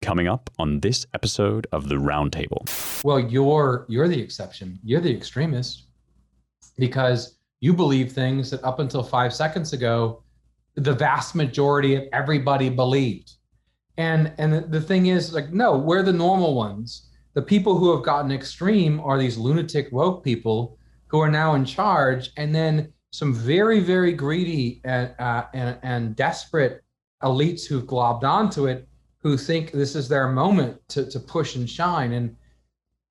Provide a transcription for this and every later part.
coming up on this episode of the Roundtable. Well, you're the exception. You're the extremist because you believe things that up until 5 seconds ago, the vast majority of everybody believed. And the thing is, like, no, we're the normal ones. The people who have gotten extreme are these lunatic woke people who are now in charge, and then some very, very greedy and desperate elites who've globbed onto it, who think this is their moment to push and shine. And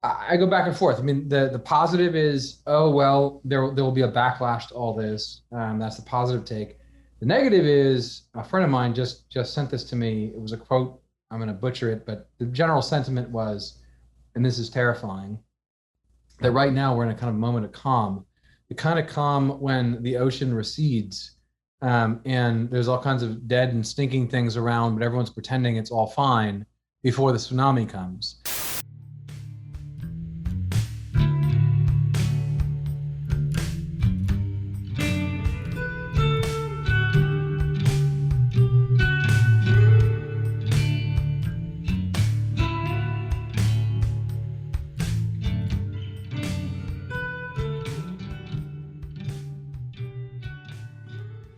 I go back and forth. I mean, the positive is, oh, well, there will be a backlash to all this. That's the positive take. The negative is, a friend of mine just sent this to me. It was a quote. I'm going to butcher it, but the general sentiment was, and this is terrifying, that right now we're in a kind of moment of calm. The kind of calm when the ocean recedes and there's all kinds of dead and stinking things around, but everyone's pretending it's all fine before the tsunami comes.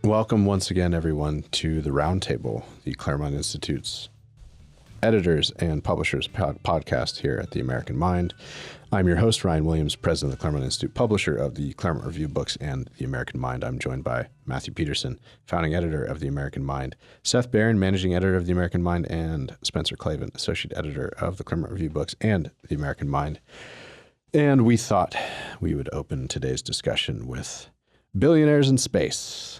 Welcome once again, everyone, to the Roundtable, the Claremont Institute's editors and publishers podcast here at the American Mind. I'm your host, Ryan Williams, president of the Claremont Institute, publisher of the Claremont Review books and the American Mind. I'm joined by Matthew Peterson, founding editor of the American Mind, Seth Barron, managing editor of the American Mind, and Spencer Clavin, associate editor of the Claremont Review books and the American Mind. And we thought we would open today's discussion with billionaires in space.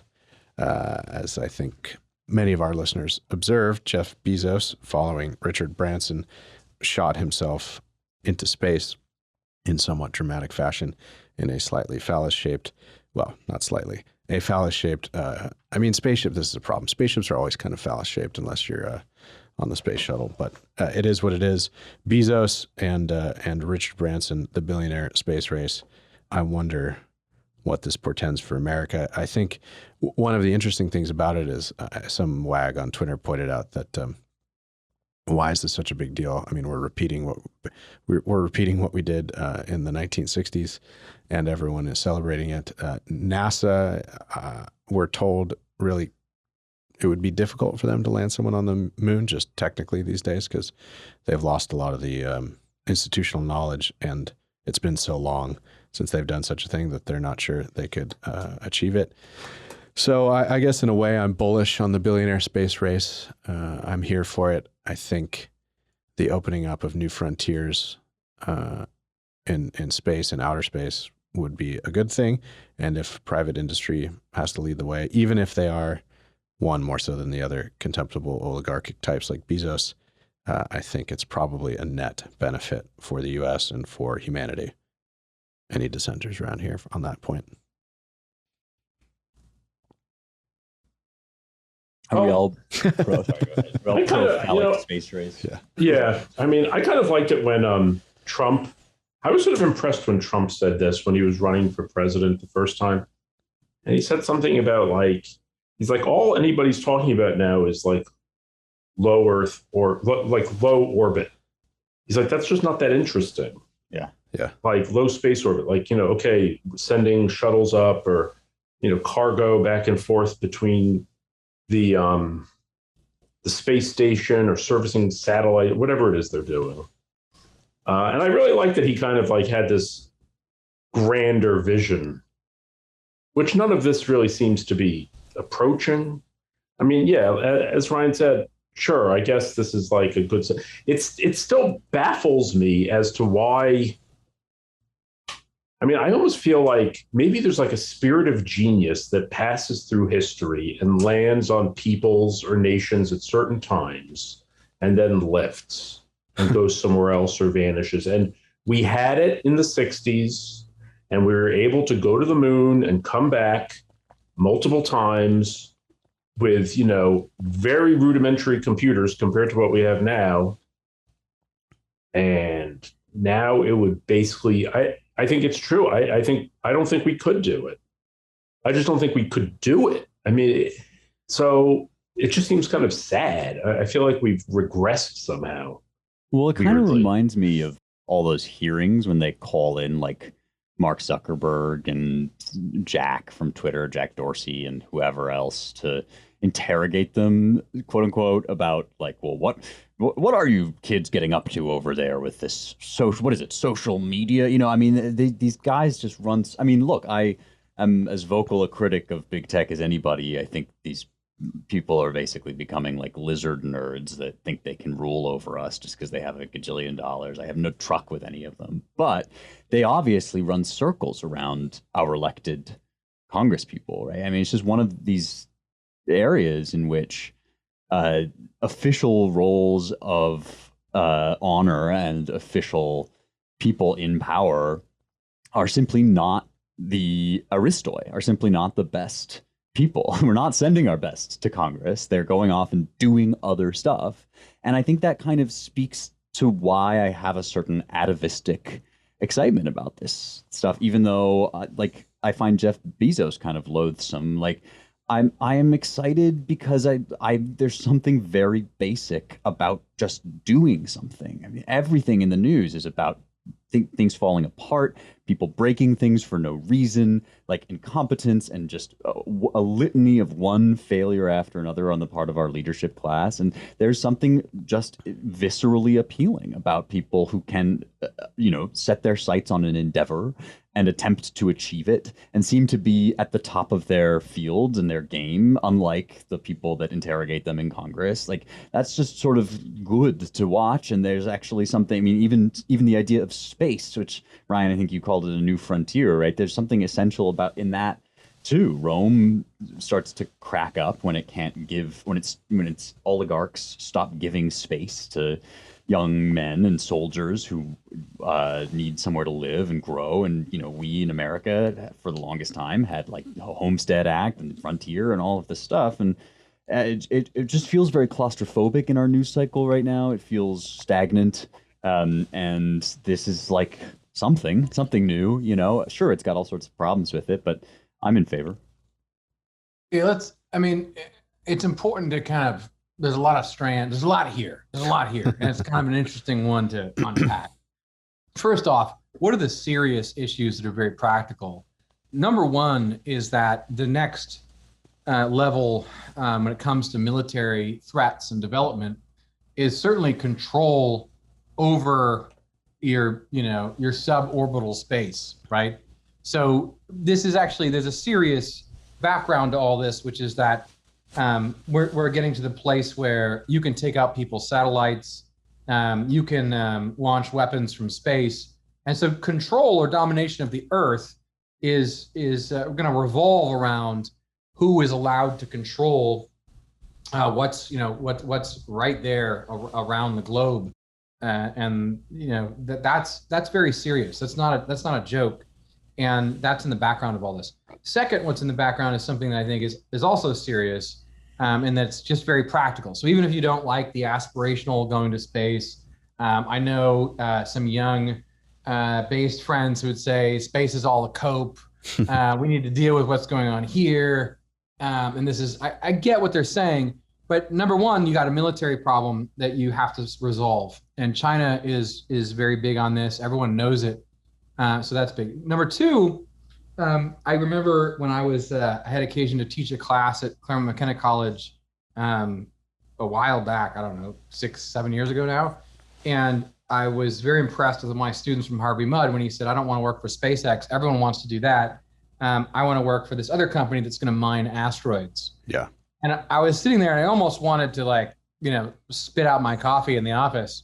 As I think many of our listeners observed, Jeff Bezos, following Richard Branson, shot himself into space in somewhat dramatic fashion in a slightly phallus-shaped, well, not slightly, a phallus-shaped, spaceship, this is a problem. Spaceships are always kind of phallus-shaped unless you're on the space shuttle, but it is what it is. Bezos and Richard Branson, the billionaire space race. I wonder what this portends for America. I think one of the interesting things about it is some wag on Twitter pointed out that why is this such a big deal? I mean, we're repeating what we did in the 1960s, and everyone is celebrating it. NASA, we're told, really, it would be difficult for them to land someone on the moon, just technically these days, because they've lost a lot of the institutional knowledge, and it's been so long since they've done such a thing that they're not sure they could achieve it. So I guess in a way I'm bullish on the billionaire space race. I'm here for it. I think the opening up of new frontiers in space and outer space would be a good thing. And if private industry has to lead the way, even if they are, one more so than the other, contemptible oligarchic types like Bezos, I think it's probably a net benefit for the U.S. and for humanity. Any dissenters around here on that point? Are we all pro space race? Yeah. I mean, I kind of liked it when Trump, I was sort of impressed when Trump said this when he was running for president the first time. And he said something about he's like, all anybody's talking about now is like low Earth or like low orbit. He's like, that's just not that interesting. Yeah. Like low space orbit, okay, sending shuttles up or, cargo back and forth between the space station or servicing satellite, whatever it is they're doing. And I really like that he kind of had this grander vision, which none of this really seems to be approaching. I mean, yeah, as Ryan said, sure, I guess this is like a good, it still baffles me as to why. I mean, I almost feel like maybe there's like a spirit of genius that passes through history and lands on peoples or nations at certain times and then lifts and goes somewhere else or vanishes. And we had it in the 60s and we were able to go to the moon and come back multiple times with, very rudimentary computers compared to what we have now. And now it would basically, I think it's true. I don't think we could do it. I just don't think we could do it. I mean, so it just seems kind of sad. I feel like we've regressed somehow. Well, it kind of Weirdly. reminds me of all those hearings when they call in like Mark Zuckerberg and Jack from Twitter, Jack Dorsey, and whoever else to interrogate them, quote unquote, about like, well, what are you kids getting up to over there with this social? What is it? Social media? You know, I mean, these guys just run. I mean, look, I am as vocal a critic of big tech as anybody. I think these people are basically becoming like lizard nerds that think they can rule over us just because they have a gajillion dollars. I have no truck with any of them, but they obviously run circles around our elected Congress people, right? I mean, it's just one of these areas in which official roles of honor and official people in power are simply not the aristoi, are simply not the best people. We're not sending our best to Congress. They're going off and doing other stuff. And I think that kind of speaks to why I have a certain atavistic excitement about this stuff, even though like I find Jeff Bezos kind of loathsome. Like I am excited because I there's something very basic about just doing something. I mean, everything in the news is about things falling apart, people breaking things for no reason, like incompetence and just a litany of one failure after another on the part of our leadership class. And there's something just viscerally appealing about people who can, set their sights on an endeavor and attempt to achieve it and seem to be at the top of their field and their game, unlike the people that interrogate them in Congress. Like, that's just sort of good to watch. And there's actually something, I mean, even the idea of space, which, Ryan, I think you called it a new frontier, right? There's something essential about in that too. Rome starts to crack up when it can't give, when its oligarchs stop giving space to young men and soldiers who need somewhere to live and grow. And, we in America for the longest time had like the Homestead Act and Frontier and all of this stuff. And it just feels very claustrophobic in our news cycle right now. It feels stagnant. And this is like something new, sure, it's got all sorts of problems with it, but I'm in favor. Yeah, it's important to kind of, there's a lot here, and it's kind of an interesting one to unpack. First off, what are the serious issues that are very practical? Number one is that the next level when it comes to military threats and development is certainly control over your suborbital space, right? So this is actually, there's a serious background to all this, which is that we're getting to the place where you can take out people's satellites, you can launch weapons from space, and so control or domination of the Earth is going to revolve around who is allowed to control what's right there around the globe, and that's very serious. That's not a joke, and that's in the background of all this. Second, what's in the background is something that I think is also serious. And that's just very practical. So even if you don't like the aspirational going to space, I know some young based friends who would say space is all a cope. We need to deal with what's going on here. And this is, I get what they're saying, but number one, you got a military problem that you have to resolve. And China is very big on this. Everyone knows it. So that's big. Number two, I remember when I had occasion to teach a class at Claremont McKenna College a while back, I don't know, 6-7 years ago now. And I was very impressed with my students from Harvey Mudd when he said, I don't want to work for SpaceX. Everyone wants to do that. I want to work for this other company that's going to mine asteroids. Yeah. And I was sitting there and I almost wanted to spit out my coffee in the office.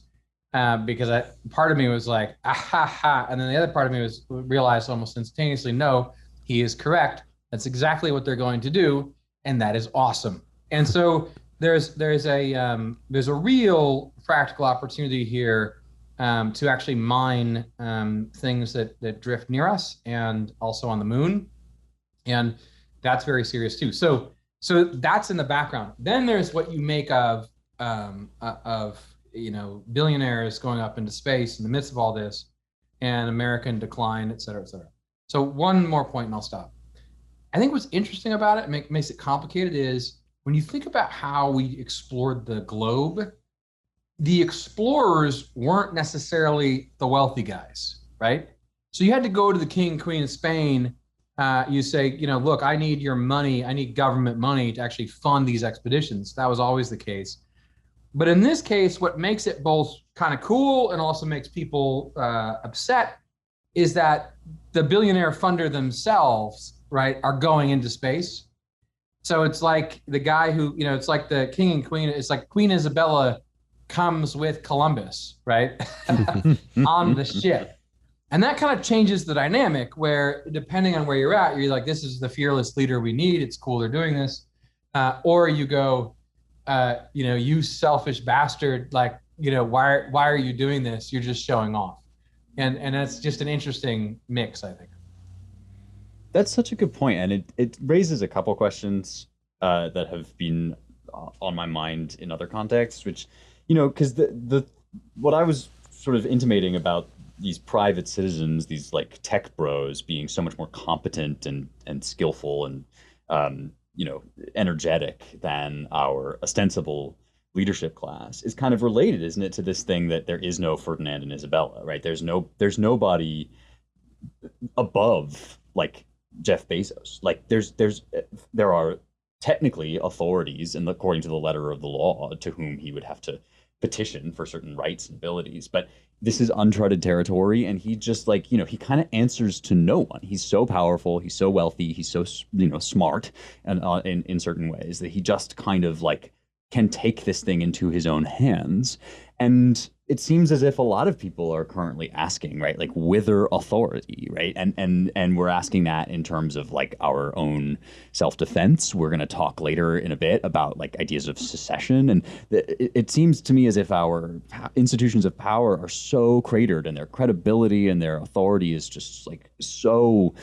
Because part of me was like, ah, ha, ha. And then the other part of me realized almost instantaneously, no, he is correct. That's exactly what they're going to do. And that is awesome. And so there's a real practical opportunity here to actually mine things that drift near us and also on the moon. And that's very serious too. So that's in the background. Then there's what you make of billionaires going up into space in the midst of all this, and American decline, et cetera, et cetera. So one more point and I'll stop. I think what's interesting about it, makes it complicated, is when you think about how we explored the globe, the explorers weren't necessarily the wealthy guys, right? So you had to go to the king and queen of Spain. You say, look, I need your money. I need government money to actually fund these expeditions. That was always the case. But in this case, what makes it both kind of cool and also makes people upset is that the billionaire funder themselves, right, are going into space. So it's like the guy who, it's like the king and queen. It's like Queen Isabella comes with Columbus, right, on the ship. And that kind of changes the dynamic where, depending on where you're at, you're like, this is the fearless leader we need. It's cool they're doing this. Or you go, you selfish bastard, like, why are you doing this? You're just showing off. And that's just an interesting mix, I think. That's such a good point, and it raises a couple questions that have been on my mind in other contexts, which, because the what I was sort of intimating about these private citizens, these like tech bros being so much more competent and skillful and energetic than our ostensible leadership class is kind of related, isn't it, to this thing that there is no Ferdinand and Isabella, right? There's nobody above like Jeff Bezos. Like there are technically authorities, and according to the letter of the law, to whom he would have to petition for certain rights and abilities. But this is uncharted territory, and he just like, he kind of answers to no one. He's so powerful, he's so wealthy, he's so, smart, and in certain ways that he just kind of like can take this thing into his own hands. And it seems as if a lot of people are currently asking, right, like, whither authority, right? And we're asking that in terms of like our own self-defense. We're going to talk later in a bit about like ideas of secession. And it seems to me as if our institutions of power are so cratered, and their credibility and their authority is just like so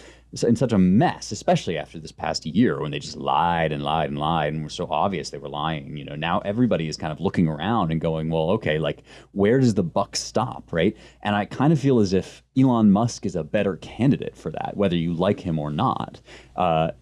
in such a mess, especially after this past year when they just lied and lied and lied and were so obvious they were lying. Now everybody is kind of looking around and going, well, okay, like, where does the buck stop, right? And I kind of feel as if Elon Musk is a better candidate for that, whether you like him or not,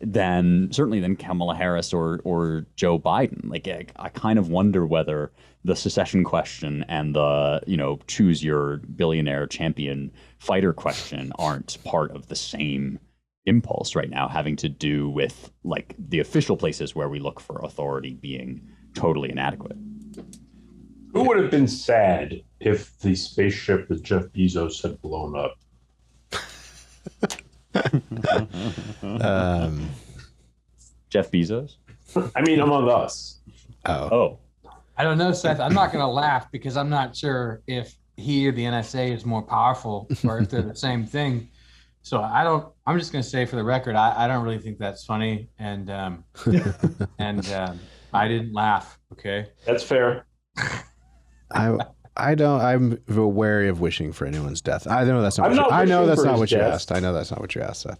than Kamala Harris or Joe Biden. Like, I kind of wonder whether the secession question and the, choose your billionaire champion fighter question aren't part of the same impulse right now, having to do with like the official places where we look for authority being totally inadequate. Who would have been sad if the spaceship that Jeff Bezos had blown up? Jeff Bezos? I mean, among us. Oh. I don't know, Seth. I'm not going to laugh because I'm not sure if he or the NSA is more powerful or if they're the same thing. So I'm just going to say for the record, I don't really think that's funny. And I didn't laugh. Okay. That's fair. I'm wary of wishing for anyone's death. I know that's not what you asked. I know that's not what you asked, Seth.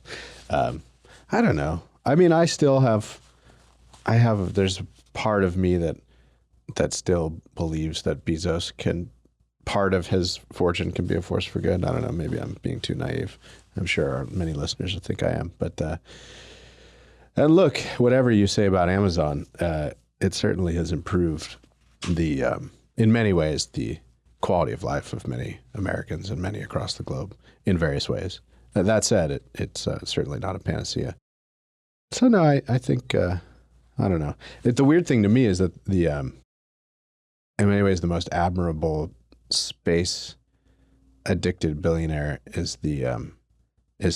I don't know. I mean, there's part of me that still believes that Bezos part of his fortune can be a force for good. I don't know. Maybe I'm being too naive. I'm sure many listeners will think I am. But and look, whatever you say about Amazon, it certainly has improved in many ways, the quality of life of many Americans and many across the globe in various ways. That said, it's certainly not a panacea. So no, I think I don't know. The weird thing to me is that in many ways the most admirable space addicted billionaire is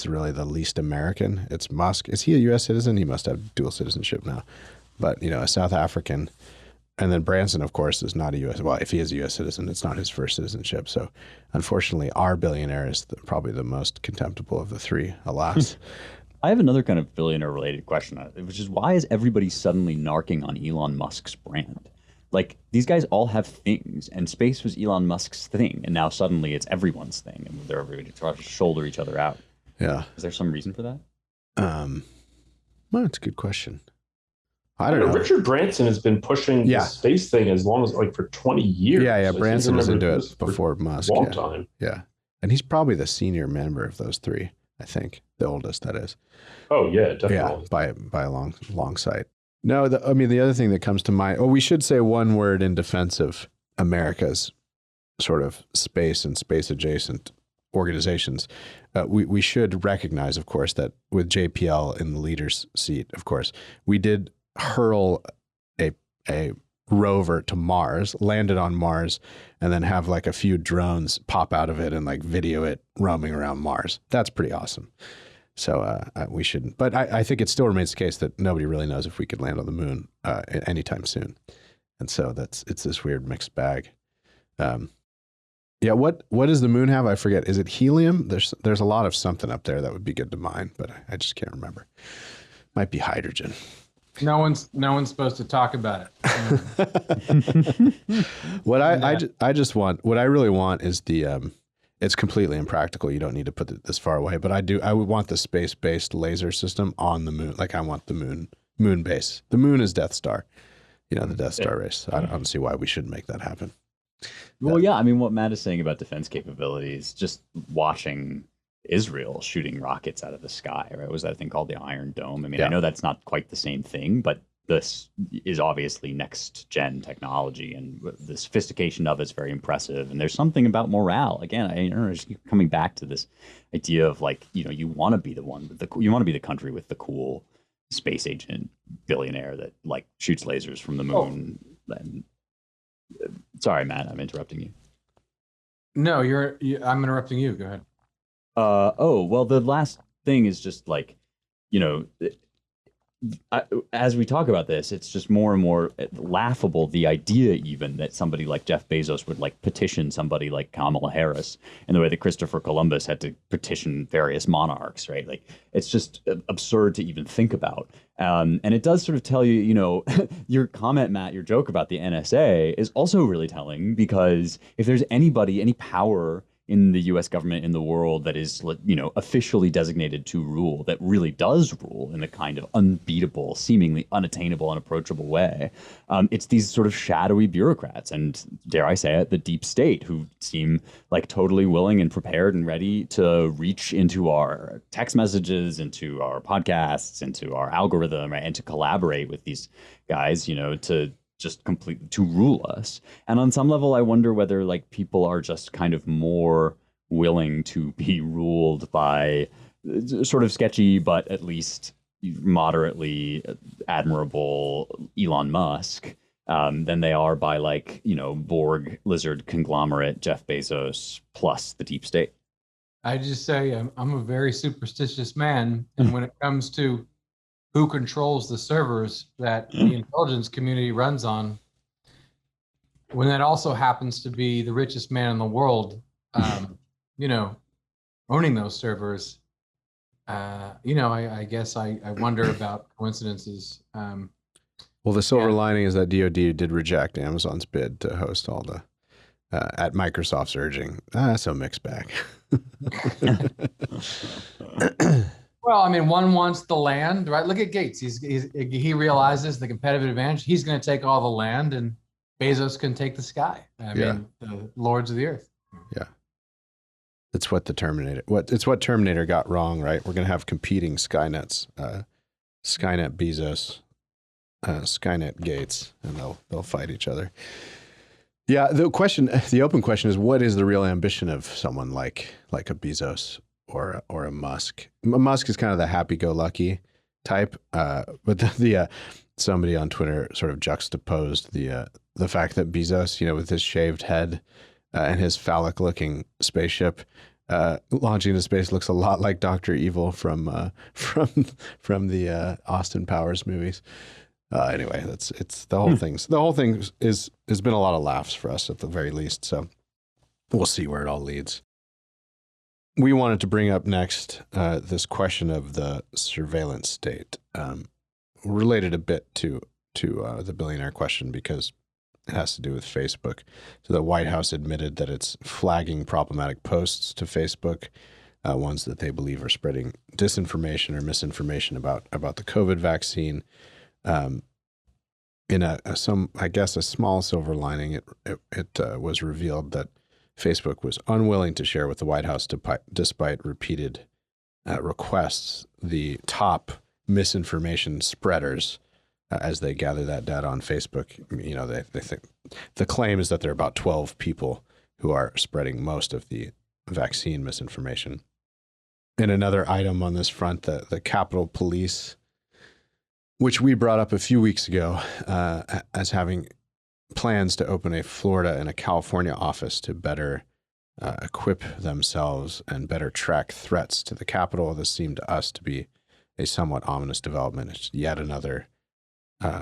really the least American. It's Musk. Is he a U.S. citizen? He must have dual citizenship now. But, a South African. And then Branson, of course, is not a U.S. Well, if he is a U.S. citizen, it's not his first citizenship. So, unfortunately, our billionaire is probably the most contemptible of the three, alas. I have another kind of billionaire-related question, which is why is everybody suddenly narking on Elon Musk's brand? Like, these guys all have things, and space was Elon Musk's thing, and now suddenly it's everyone's thing, and they're everybody trying to shoulder each other out. Yeah. Is there some reason for that? Well, that's a good question. I don't know. Richard Branson has been pushing the space thing as long as for 20 years. Yeah. Branson was into it before Musk. A long time. Yeah. And he's probably the senior member of those three, I think. The oldest, that is. Oh, yeah, definitely. Yeah, by a long sight. No, I mean, the other thing that comes to mind, we should say one word in defense of America's sort of space and space adjacent organizations. We should recognize, of course, that with JPL in the leader's seat, of course, we did hurl a rover to Mars, landed on Mars, and then have like a few drones pop out of it and like video it roaming around Mars. That's pretty awesome. So we shouldn't. But I think it still remains the case that nobody really knows if we could land on the moon anytime soon. And so it's this weird mixed bag. Yeah, what does the moon have? I forget. Is it helium? There's a lot of something up there that would be good to mine, but I just can't remember. Might be hydrogen. No one's supposed to talk about it. What I really want is the it's completely impractical. You don't need to put it this far away, but I would want the space-based laser system on the moon. Like I want the moon base. The moon is Death Star. The Death Star race. I don't see why we shouldn't make that happen. Well, yeah, I mean, what Matt is saying about defense capabilities, just watching Israel shooting rockets out of the sky, right? Was that thing called the Iron Dome? I mean, I know that's not quite the same thing, but this is obviously next gen technology, and the sophistication of it's very impressive. And there's something about morale. Again, I don't know, just keep coming back to this idea of like, you want to be the one, you want to be the country with the cool space agent billionaire that like shoots lasers from the moon. And sorry, Matt, I'm interrupting you. No, I'm interrupting you. Go ahead. Well, the last thing is just like, as we talk about this, it's just more and more laughable, the idea even that somebody like Jeff Bezos would like petition somebody like Kamala Harris in the way that Christopher Columbus had to petition various monarchs, right? Like, it's just absurd to even think about. And it does sort of tell you, your comment, Matt, your joke about the NSA is also really telling, because if there's anybody, any power in the U.S. government, in the world, that is, officially designated to rule, that really does rule in a kind of unbeatable, seemingly unattainable, unapproachable way, it's these sort of shadowy bureaucrats and, dare I say it, the deep state, who seem like totally willing and prepared and ready to reach into our text messages, into our podcasts, into our algorithm, right, and to collaborate with these guys, to just completely to rule us. And on some level, I wonder whether like people are just kind of more willing to be ruled by sort of sketchy, but at least moderately admirable Elon Musk than they are by like, Borg lizard conglomerate Jeff Bezos plus the deep state. I just say I'm a very superstitious man. And when it comes to who controls the servers that the intelligence community runs on, when that also happens to be the richest man in the world, owning those servers, I guess I wonder about coincidences. Well, the silver lining is that DoD did reject Amazon's bid to host all the, at Microsoft's urging. So mixed bag. Well, I mean, one wants the land, right? Look at Gates. He realizes the competitive advantage. He's going to take all the land, and Bezos can take the sky. I mean, the lords of the earth. Yeah, it's what Terminator got wrong, right? We're going to have competing Skynets, Skynet Bezos, Skynet Gates, and they'll fight each other. Yeah, the open question is, what is the real ambition of someone like a Bezos or a Musk? Musk is kind of the happy-go-lucky type, but somebody on Twitter sort of juxtaposed the fact that Bezos, with his shaved head and his phallic-looking spaceship launching into space, looks a lot like Dr. Evil from the Austin Powers movies. Anyway, it's the whole thing. The whole thing has been a lot of laughs for us at the very least. So we'll see where it all leads. We wanted to bring up next this question of the surveillance state, related a bit to the billionaire question, because it has to do with Facebook. So the White House admitted that it's flagging problematic posts to Facebook, ones that they believe are spreading disinformation or misinformation about the COVID vaccine. In a small silver lining, it was revealed that Facebook was unwilling to share with the White House, despite repeated requests, the top misinformation spreaders as they gather that data on Facebook. You know, they think the claim is that there are about 12 people who are spreading most of the vaccine misinformation. And another item on this front, the Capitol Police, which we brought up a few weeks ago as having plans to open a Florida and a California office to better equip themselves and better track threats to the Capitol. This seemed to us to be a somewhat ominous development. It's yet another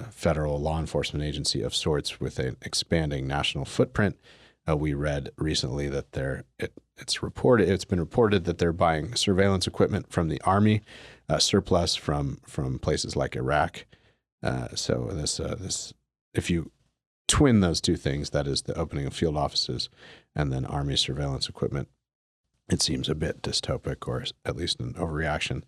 federal law enforcement agency of sorts with an expanding national footprint. We read recently that it's been reported that they're buying surveillance equipment from the Army, surplus from places like Iraq. So this, if you twin those two things, that is the opening of field offices and then Army surveillance equipment, it seems a bit dystopic, or at least an overreaction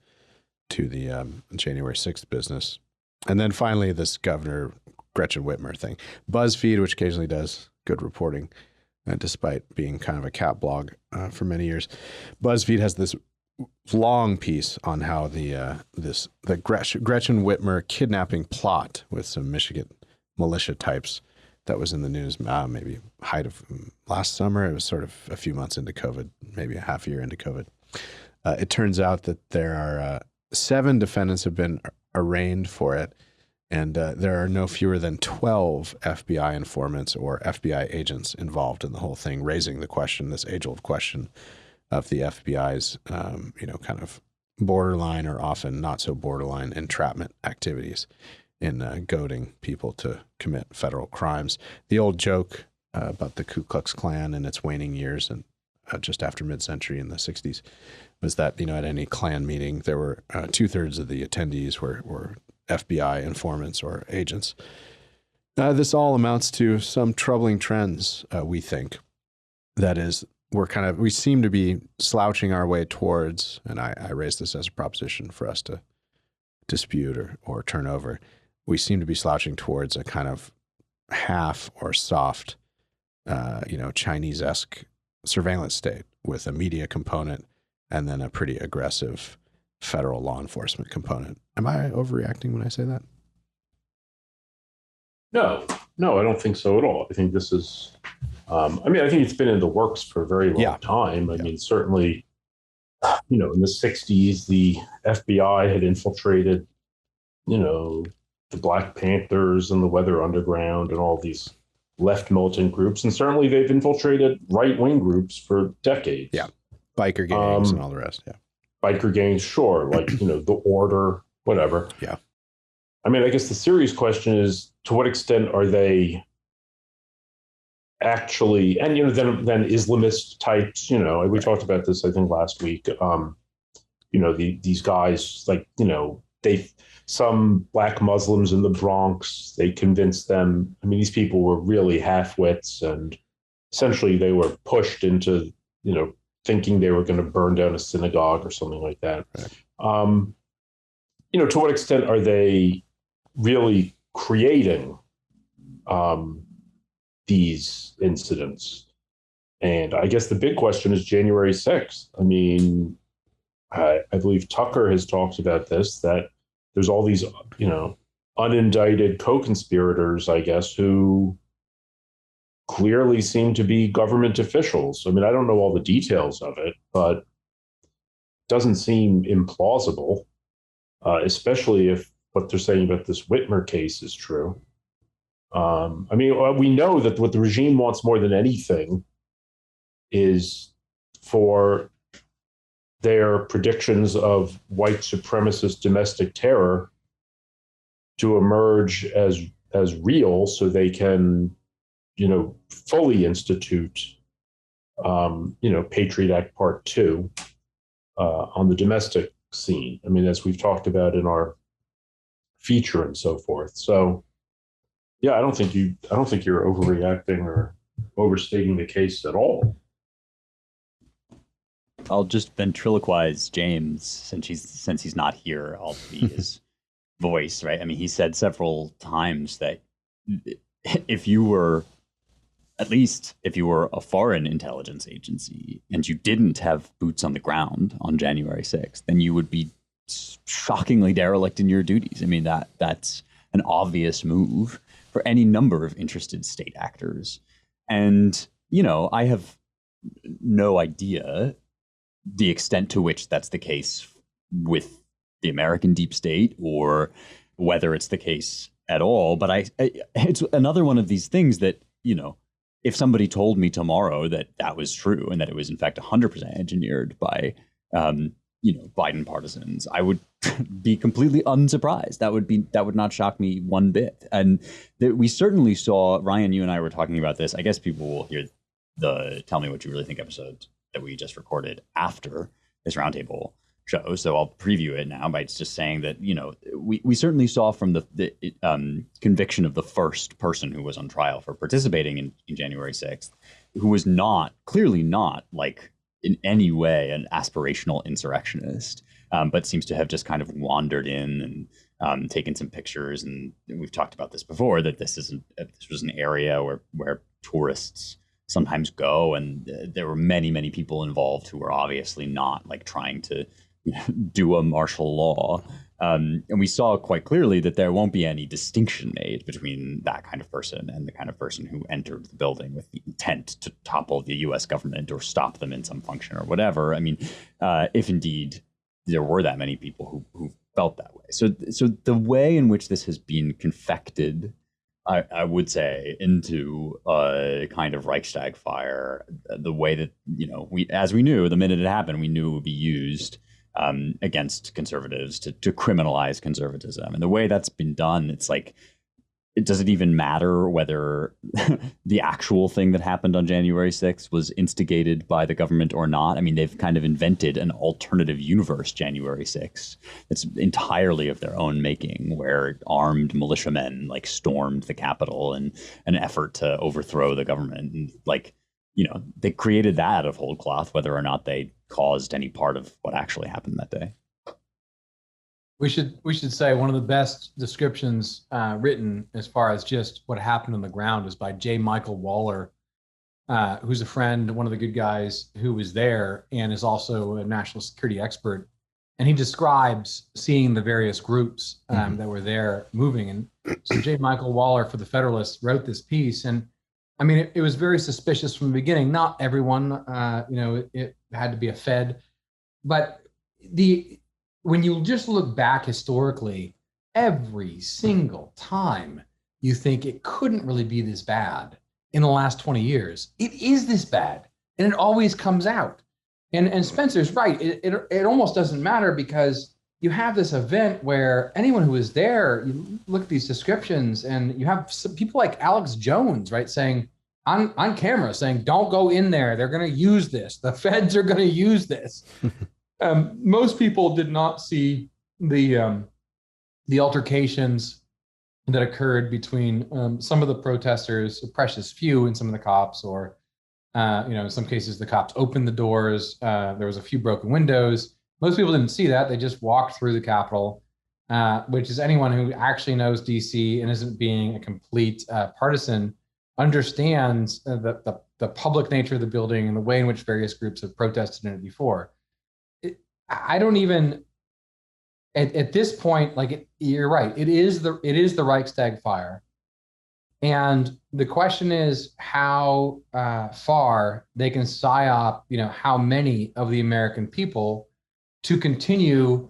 to the January 6th business. And then finally, this Governor Gretchen Whitmer thing. BuzzFeed, which occasionally does good reporting, despite being kind of a cat blog for many years, BuzzFeed has this long piece on how the Gretchen Whitmer kidnapping plot with some Michigan militia types that was in the news maybe height of last summer. It was sort of a few months into COVID, maybe a half year into COVID. It turns out that there are 7 defendants have been arraigned for it, and there are no fewer than 12 FBI informants or FBI agents involved in the whole thing, raising the question, this age-old question of the FBI's, kind of borderline or often not so borderline entrapment activities in goading people to commit federal crimes. The old joke about the Ku Klux Klan and its waning years, and just after mid-century in the 60s, was that, at any Klan meeting, there were 2/3 of the attendees were FBI informants or agents. This all amounts to some troubling trends, we think. That is, we seem to be slouching our way towards, and I raise this as a proposition for us to dispute or turn over. We seem to be slouching towards a kind of half or soft, Chinese-esque surveillance state with a media component and then a pretty aggressive federal law enforcement component. Am I overreacting when I say that? No, I don't think so at all. I think this is, I think it's been in the works for a very long time. I mean, certainly, in the 60s, the FBI had infiltrated, the Black Panthers and the Weather Underground and all these left militant groups. And certainly they've infiltrated right-wing groups for decades. Yeah. Biker gangs and all the rest. Yeah. Biker gangs, sure. Like, the Order, whatever. Yeah. I mean, I guess the serious question is, to what extent are they actually, and, then Islamist types, we talked about this, I think, last week. These guys, like, some Black Muslims in the Bronx, they convinced them. I mean, these people were really half-wits, and essentially they were pushed into, thinking they were going to burn down a synagogue or something like that. Right. To what extent are they really creating these incidents? And I guess the big question is January 6th. I mean, I believe Tucker has talked about this, that there's all these, unindicted co-conspirators, I guess, who clearly seem to be government officials. I mean, I don't know all the details of it, but it doesn't seem implausible, especially if what they're saying about this Whitmer case is true. We know that what the regime wants more than anything is for their predictions of white supremacist domestic terror to emerge as real, so they can, fully institute, Patriot Act Part 2 on the domestic scene. I mean, as we've talked about in our feature and so forth. So, yeah, I don't think you're overreacting or overstating the case at all. I'll just ventriloquize James since he's not here. I'll be his voice, right? I mean, he said several times that if you were a foreign intelligence agency and you didn't have boots on the ground on January 6th, then you would be shockingly derelict in your duties. I mean, that's an obvious move for any number of interested state actors. And, I have no idea the extent to which that's the case with the American deep state, or whether it's the case at all. But it's another one of these things that, if somebody told me tomorrow that that was true and that it was in fact 100% engineered by, Biden partisans, I would be completely unsurprised. That would not shock me one bit. And we certainly saw, Ryan, you and I were talking about this. I guess people will hear the Tell Me What You Really Think episode that we just recorded after this roundtable show. So I'll preview it now by just saying that, we certainly saw from the conviction of the first person who was on trial for participating in January 6th, who was clearly not like in any way an aspirational insurrectionist, but seems to have just kind of wandered in and taken some pictures. And we've talked about this before, that this was an area where tourists sometimes go, and there were many, many people involved who were obviously not like trying to do a martial law. And we saw quite clearly that there won't be any distinction made between that kind of person and the kind of person who entered the building with the intent to topple the US government or stop them in some function or whatever. I mean, if indeed there were that many people who felt that way. So the way in which this has been confected, I would say, into a kind of Reichstag fire, the way that, as we knew, the minute it happened, we knew it would be used against conservatives to criminalize conservatism. And the way that's been done, it's like, it doesn't even matter whether the actual thing that happened on January 6th was instigated by the government or not. I mean, they've kind of invented an alternative universe, January 6th. It's entirely of their own making, where armed militiamen like stormed the Capitol in an effort to overthrow the government. And like, they created that out of whole cloth, whether or not they caused any part of what actually happened that day. We should say one of the best descriptions written as far as just what happened on the ground is by J. Michael Waller, who's a friend, one of the good guys who was there and is also a national security expert. And he describes seeing the various groups that were there moving. And so J. Michael Waller for the Federalist wrote this piece. And I mean, it was very suspicious from the beginning. Not everyone, it had to be a Fed, but when you just look back historically, every single time you think it couldn't really be this bad in the last 20 years, it is this bad, and it always comes out. And Spencer's right. It almost doesn't matter, because you have this event where anyone who is there, you look at these descriptions, and you have some people like Alex Jones, right, saying on camera, saying, "Don't go in there. They're going to use this. The feds are going to use this." Most people did not see the altercations that occurred between some of the protesters, a precious few, and some of the cops, or in some cases the cops opened the doors. There was a few broken windows. Most people didn't see that. They just walked through the Capitol, which is, anyone who actually knows DC and isn't being a complete partisan understands the public nature of the building and the way in which various groups have protested in it before. I don't even, at this point, you're right. It is the Reichstag fire, and the question is how far they can psyop, how many of the American people to continue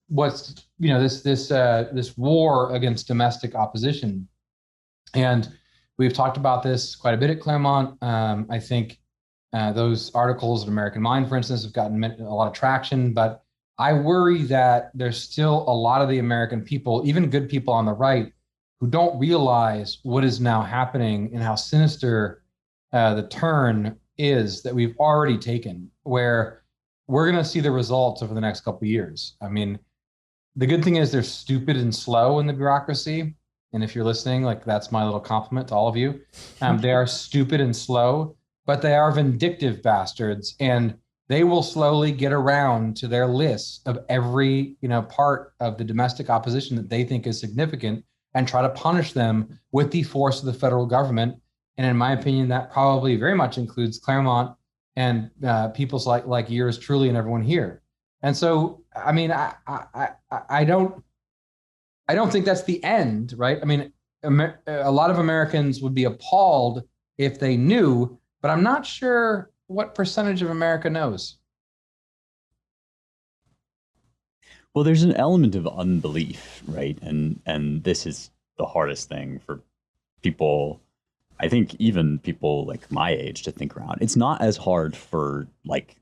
what's this war against domestic opposition. And we've talked about this quite a bit at Claremont. I think. Those articles in American Mind, for instance, have gotten a lot of traction, but I worry that there's still a lot of the American people, even good people on the right, who don't realize what is now happening and how sinister the turn is that we've already taken, where we're going to see the results over the next couple of years. I mean, the good thing is they're stupid and slow in the bureaucracy. And if you're listening, that's my little compliment to all of you. They are stupid and slow, but they are vindictive bastards, and they will slowly get around to their lists of every, part of the domestic opposition that they think is significant, and try to punish them with the force of the federal government. And in my opinion, that probably very much includes Claremont and people like yours truly and everyone here. And so, I mean, I don't, I don't think that's the end, right? I mean, a lot of Americans would be appalled if they knew, but I'm not sure what percentage of America knows. Well, there's an element of unbelief, right? And this is the hardest thing for people, I think even people like my age, to think around. It's not as hard for like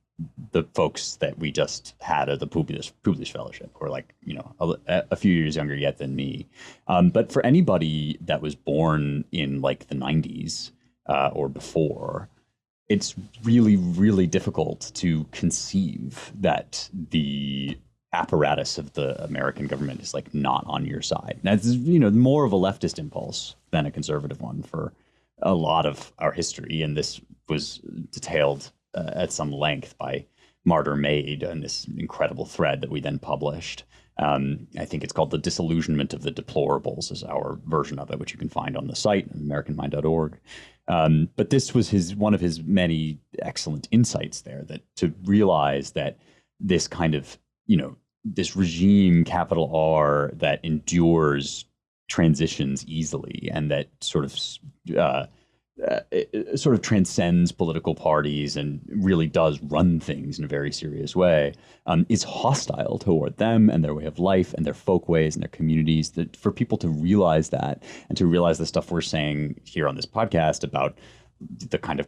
the folks that we just had at the Publius Fellowship, or like, a few years younger yet than me. But for anybody that was born in like the 90s or before, it's really, really difficult to conceive that the apparatus of the American government is like not on your side. That's, more of a leftist impulse than a conservative one for a lot of our history. And this was detailed at some length by Martyr Made in this incredible thread that we then published. I think it's called The Disillusionment of the Deplorables is our version of it, which you can find on the site, americanmind.org. But this was one of his many excellent insights there, that to realize that this kind of, this regime, capital R, that endures transitions easily and that sort of transcends political parties and really does run things in a very serious way, is hostile toward them and their way of life and their folkways and their communities. That for people to realize that, and to realize the stuff we're saying here on this podcast about the kind of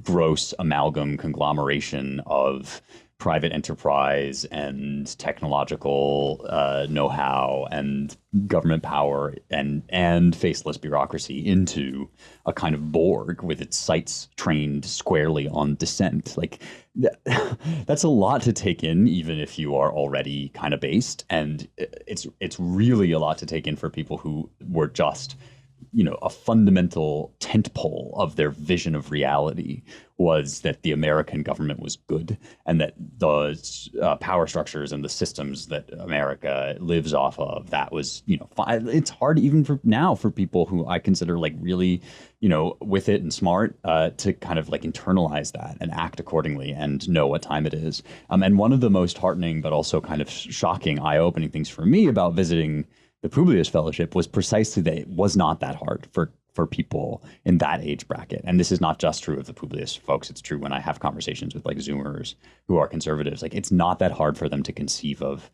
gross amalgam conglomeration of private enterprise and technological know-how and government power and faceless bureaucracy into a kind of Borg with its sights trained squarely on dissent. Like that's a lot to take in, even if you are already kind of based. And it's really a lot to take in for people who were just, a fundamental tentpole of their vision of reality was that the American government was good, and that those power structures and the systems that America lives off of, that was, it's hard even for now for people who I consider like really, with it and smart, to kind of like internalize that and act accordingly and know what time it is. And one of the most heartening, but also kind of shocking, eye-opening things for me about visiting the Publius Fellowship was precisely that it was not that hard for people in that age bracket. And this is not just true of the Publius folks. It's true when I have conversations with like Zoomers who are conservatives. Like, it's not that hard for them to conceive of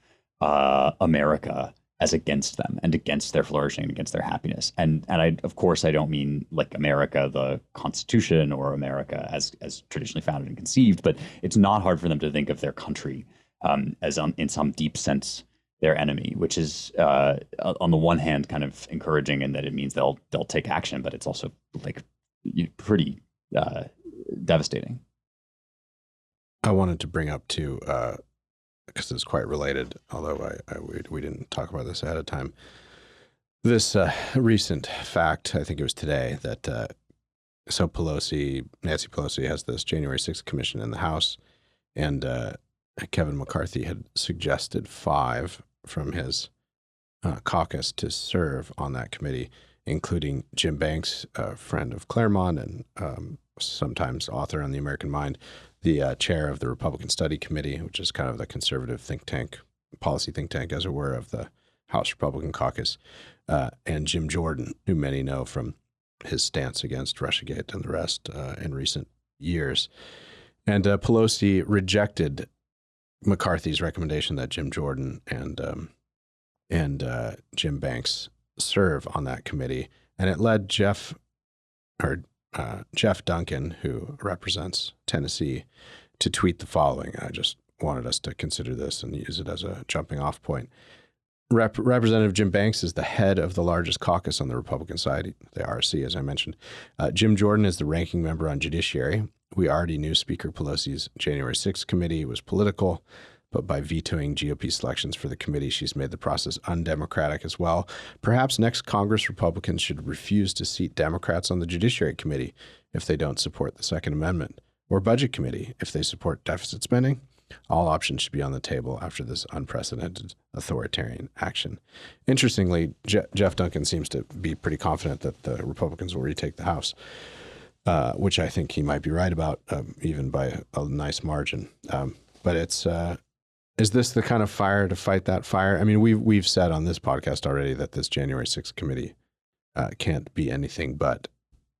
America as against them and against their flourishing and against their happiness. And I, of course, I don't mean like America, the Constitution, or America as traditionally founded and conceived, but it's not hard for them to think of their country as in some deep sense their enemy, which is on the one hand kind of encouraging in that it means they'll take action, but it's also like pretty devastating. I wanted to bring up too, because it's quite related, although we didn't talk about this ahead of time. This recent fact, I think it was today, that Nancy Pelosi has this January 6th commission in the House, and Kevin McCarthy had suggested 5 from his caucus to serve on that committee, including Jim Banks, a friend of Claremont and sometimes author on the American Mind, the chair of the Republican Study Committee, which is kind of the conservative think tank, policy think tank, as it were, of the House Republican caucus, and Jim Jordan, who many know from his stance against Russiagate and the rest in recent years. And Pelosi rejected McCarthy's recommendation that Jim Jordan and Jim Banks serve on that committee, and it led Jeff Duncan, who represents Tennessee, to tweet the following. I just wanted us to consider this and use it as a jumping off point. Representative Jim Banks is the head of the largest caucus on the Republican side, the RC, as I mentioned. Jim Jordan is the ranking member on Judiciary. We already knew Speaker Pelosi's January 6th committee was political, but by vetoing GOP selections for the committee, she's made the process undemocratic as well. Perhaps next Congress, Republicans should refuse to seat Democrats on the Judiciary Committee if they don't support the Second Amendment, or Budget Committee if they support deficit spending. All options should be on the table after this unprecedented authoritarian action. Interestingly, Jeff Duncan seems to be pretty confident that the Republicans will retake the House, which I think he might be right about, even by a nice margin. But it's is this the kind of fire to fight that fire? I mean, we've said on this podcast already that this January 6th committee can't be anything but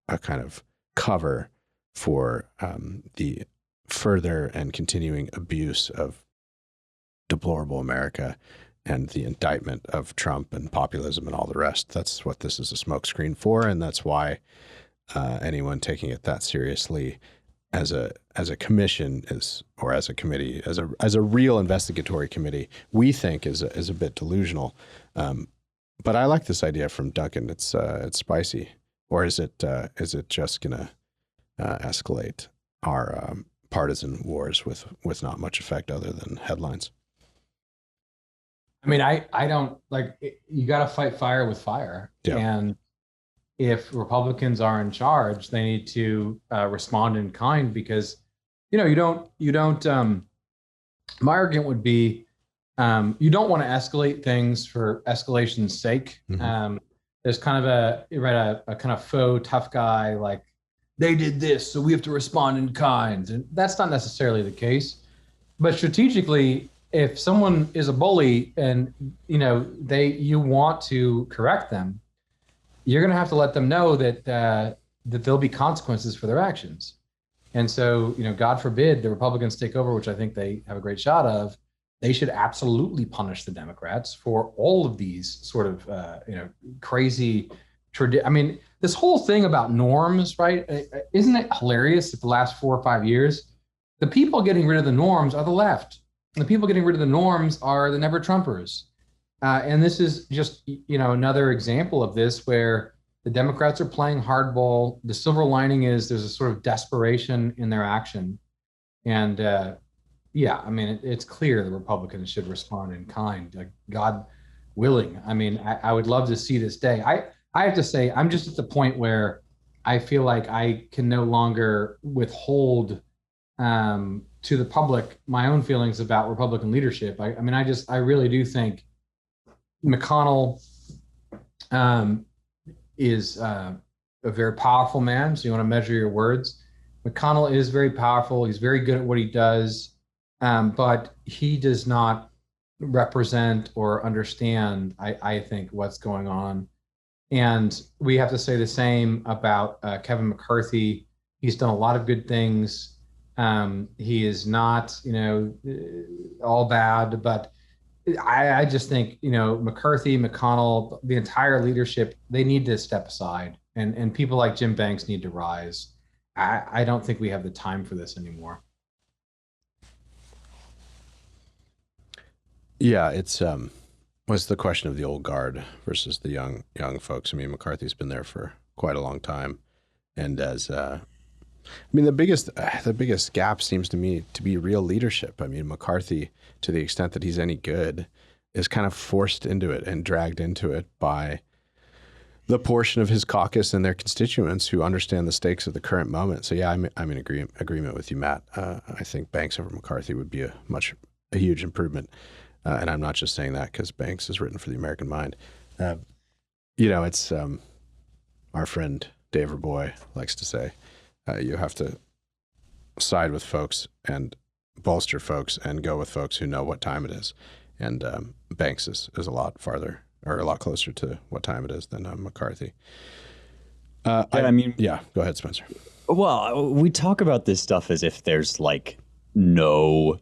a kind of cover for the further and continuing abuse of deplorable America and the indictment of Trump and populism and all the rest. That's what this is a smokescreen for, and that's why anyone taking it that seriously as a commission is, or as a committee, as a real investigatory committee, we think is a bit delusional. But I like this idea from Duncan. It's spicy, or is it just gonna escalate our partisan wars with not much effect other than headlines? I mean, I don't like, you got to fight fire with fire. Yeah. And if Republicans are in charge, they need to respond in kind, because, you don't, my argument would be, you don't want to escalate things for escalation's sake. Mm-hmm. There's kind of a kind of faux tough guy, like, they did this, so we have to respond in kind. And that's not necessarily the case. But strategically, if someone is a bully and, you want to correct them, you're going to have to let them know that there'll be consequences for their actions. And so, God forbid the Republicans take over, which I think they have a great shot of, they should absolutely punish the Democrats for all of these sort of, crazy I mean, this whole thing about norms, right? Isn't it hilarious that the last 4 or 5 years, the people getting rid of the norms are the left. And the people getting rid of the norms are the never Trumpers. And this is just, another example of this, where the Democrats are playing hardball. The silver lining is there's a sort of desperation in their action. And I mean, it's clear the Republicans should respond in kind, like, God willing. I mean, I would love to see this day. I have to say, I'm just at the point where I feel like I can no longer withhold to the public my own feelings about Republican leadership. I really do think McConnell is a very powerful man. So you want to measure your words. McConnell is very powerful. He's very good at what he does, but he does not represent or understand, I think, what's going on. And we have to say the same about Kevin McCarthy. He's done a lot of good things. He is not, all bad, but I just think, McCarthy, McConnell, the entire leadership, they need to step aside, and people like Jim Banks need to rise. I don't think we have the time for this anymore. Yeah, it's what's the question of the old guard versus the young folks? I mean, McCarthy's been there for quite a long time, and the biggest gap seems to me to be real leadership. I mean, McCarthy, to the extent that he's any good, is kind of forced into it and dragged into it by the portion of his caucus and their constituents who understand the stakes of the current moment. So yeah, I'm in agreement with you, Matt. I think Banks over McCarthy would be a huge improvement. And I'm not just saying that because Banks is written for the American mind. It's our friend Dave Roboy likes to say, you have to side with folks and bolster folks and go with folks who know what time it is. And Banks is a lot farther, or a lot closer to what time it is than McCarthy. Go ahead, Spencer. Well, we talk about this stuff as if there's like no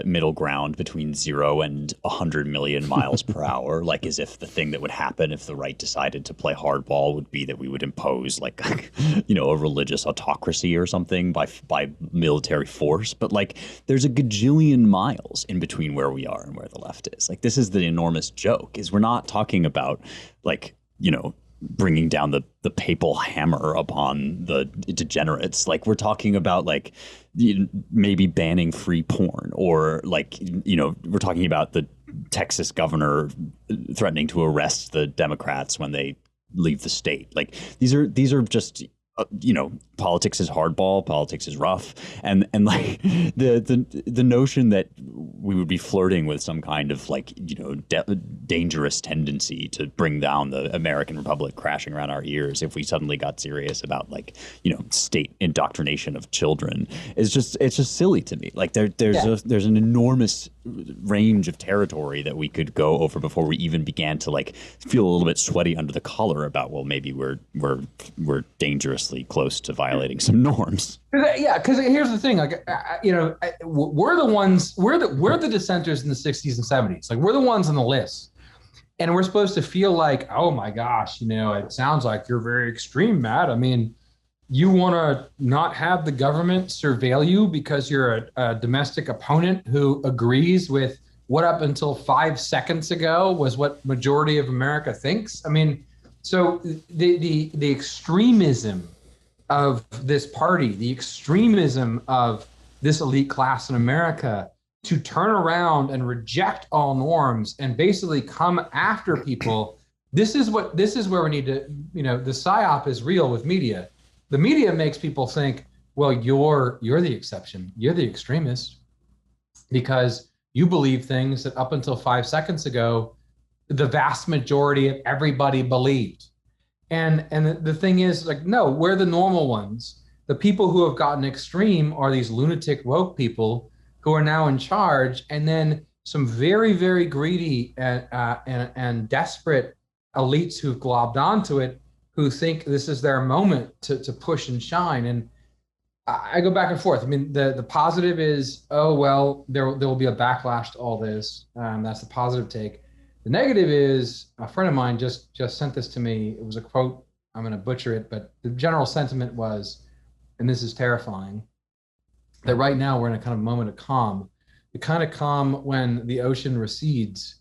middle ground between 0 and 100 million miles per hour, like as if the thing that would happen if the right decided to play hardball would be that we would impose like, a religious autocracy or something by military force. But like, there's a gajillion miles in between where we are and where the left is. Like, this is the enormous joke, is we're not talking about like, bringing down the papal hammer upon the degenerates. Like, we're talking about like maybe banning free porn, or like, we're talking about the Texas governor threatening to arrest the Democrats when they leave the state. Like, these are just politics is hardball, politics is rough, and like the notion that we would be flirting with some kind of dangerous tendency to bring down the American Republic crashing around our ears if we suddenly got serious about state indoctrination of children it's just silly to me. Like there's an enormous range of territory that we could go over before we even began to feel a little bit sweaty under the collar about, well, maybe we're dangerously close to violating some norms. Yeah, because here's the thing, we're the dissenters in the 60s and 70s. Like, we're the ones on the list, and we're supposed to feel like, oh my gosh, it sounds like you're very extreme, Matt. I mean, you want to not have the government surveil you because you're a domestic opponent who agrees with what up until 5 seconds ago was what majority of America thinks. I mean, so the extremism of this party, the extremism of this elite class in America to turn around and reject all norms and basically come after people. This is where we need to, the psyop is real with media. The media makes people think, well, you're the exception. You're the extremist because you believe things that up until 5 seconds ago, the vast majority of everybody believed. And the thing is, no, we're the normal ones. The people who have gotten extreme are these lunatic woke people who are now in charge, and then some very, very greedy and desperate elites who've globbed onto it, who think this is their moment to push and shine. And I go back and forth. I mean, the positive is, oh, well, there will be a backlash to all this. That's the positive take. The negative is, a friend of mine just sent this to me. It was a quote. I'm going to butcher it, but the general sentiment was, and this is terrifying, that right now we're in a kind of moment of calm. The kind of calm when the ocean recedes,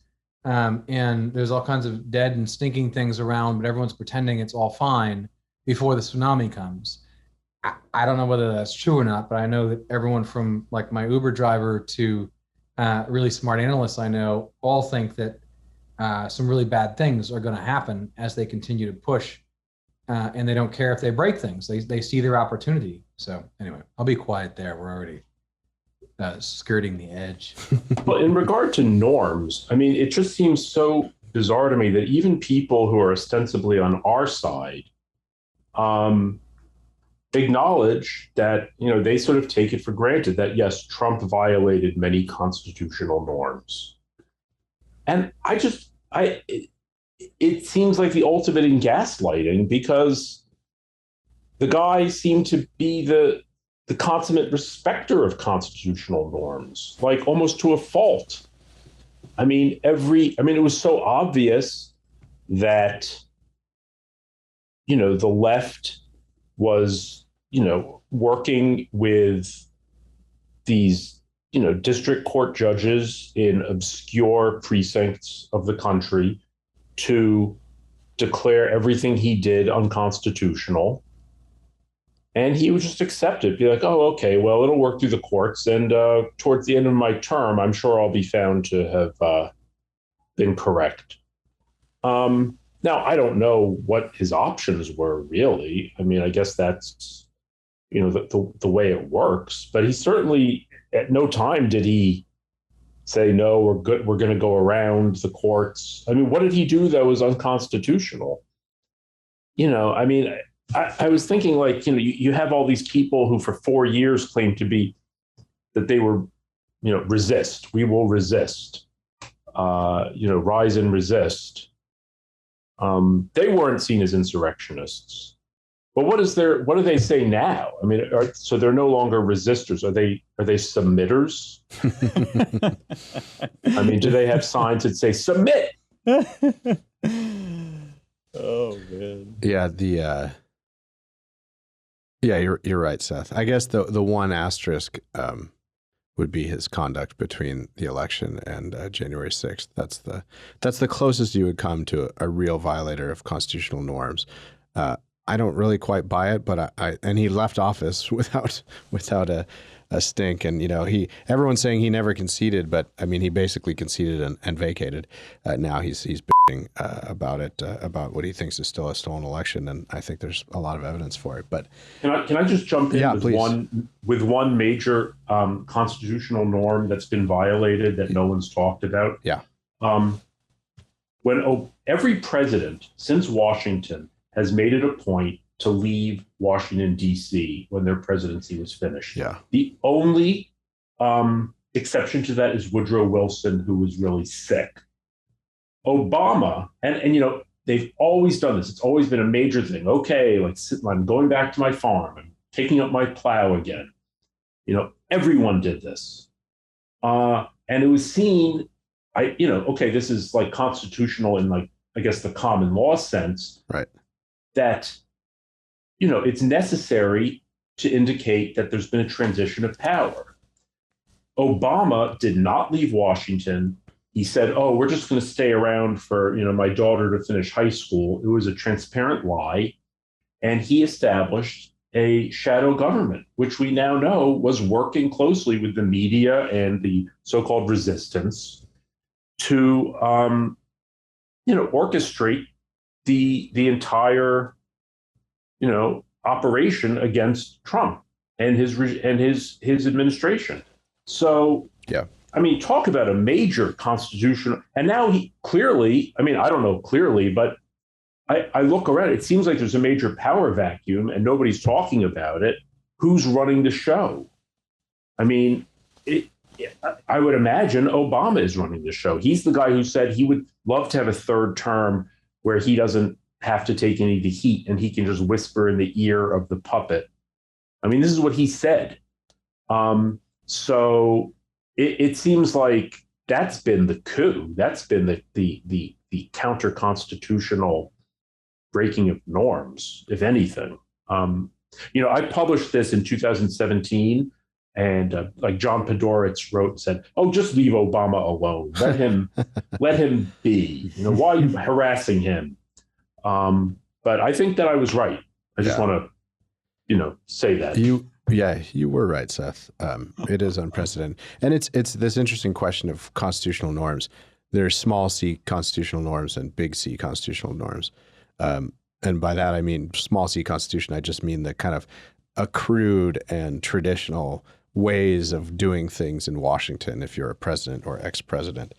and there's all kinds of dead and stinking things around, but everyone's pretending it's all fine before the tsunami comes. I don't know whether that's true or not, but I know that everyone from my Uber driver to really smart analysts I know all think that some really bad things are going to happen as they continue to push, and they don't care if they break things. They see their opportunity. So anyway, I'll be quiet there. We're already skirting the edge. Well, in regard to norms, I mean, it just seems so bizarre to me that even people who are ostensibly on our side acknowledge that, they sort of take it for granted that, yes, Trump violated many constitutional norms. And it seems like the ultimate in gaslighting, because the guy seemed to be the consummate respecter of constitutional norms, almost to a fault. I mean, it was so obvious that, the left was, working with these, district court judges in obscure precincts of the country to declare everything he did unconstitutional. And he would just accept it, be like, oh, okay, well, it'll work through the courts. And towards the end of my term, I'm sure I'll be found to have been correct. Now, I don't know what his options were, really. I mean, I guess that's, the way it works. But he certainly, at no time did he say, no, we're good, we're going to go around the courts. I mean, what did he do that was unconstitutional? I mean, I was thinking, you have all these people who for 4 years claimed to be that they were, resist. We will resist. Rise and resist. They weren't seen as insurrectionists. But what do they say now? I mean, so they're no longer resistors. Are they submitters? I mean, do they have signs that say submit? Oh man. Yeah, you're right, Seth. I guess the one asterisk would be his conduct between the election and January 6th. That's the closest you would come to a real violator of constitutional norms. I don't really quite buy it, but and he left office without a stink. And, everyone's saying he never conceded, but I mean, he basically conceded and vacated. Now he's bitching about it, about what he thinks is still a stolen election. And I think there's a lot of evidence for it. But can I just jump in please. with one major constitutional norm that's been violated that no one's talked about? Yeah. When every president since Washington has made it a point to leave Washington, D.C. when their presidency was finished. Yeah. The only exception to that is Woodrow Wilson, who was really sick. Obama, and they've always done this. It's always been a major thing. Okay, I'm going back to my farm. I'm taking up my plow again. Everyone did this. And it was seen, this is like constitutional in I guess the common law sense. Right. That it's necessary to indicate that there's been a transition of power. Obama did not leave Washington. He said, "Oh, we're just going to stay around for my daughter to finish high school." It was a transparent lie, and he established a shadow government, which we now know was working closely with the media and the so-called resistance to, orchestrate the entire operation against Trump and his administration. So, yeah, I mean, talk about a major constitutional. And now he clearly, I mean, I don't know clearly, but I look around. It seems like there's a major power vacuum, and nobody's talking about it. Who's running the show? I mean, I would imagine Obama is running the show. He's the guy who said he would love to have a third term where he doesn't have to take any of the heat and he can just whisper in the ear of the puppet. I mean, this is what he said. So it seems like that's been the coup. That's been the counter-constitutional breaking of norms, if anything. I published this in 2017, and like John Podhoretz wrote and said, "Oh, just leave Obama alone. Let him be. Why are you harassing him?" But I think that I was right. I just want to, say that. You were right, Seth. It is unprecedented. And it's this interesting question of constitutional norms. There's small c constitutional norms and big C constitutional norms. And by that, I mean small c constitution. I just mean the kind of accrued and traditional ways of doing things in Washington if you're a president or ex-president.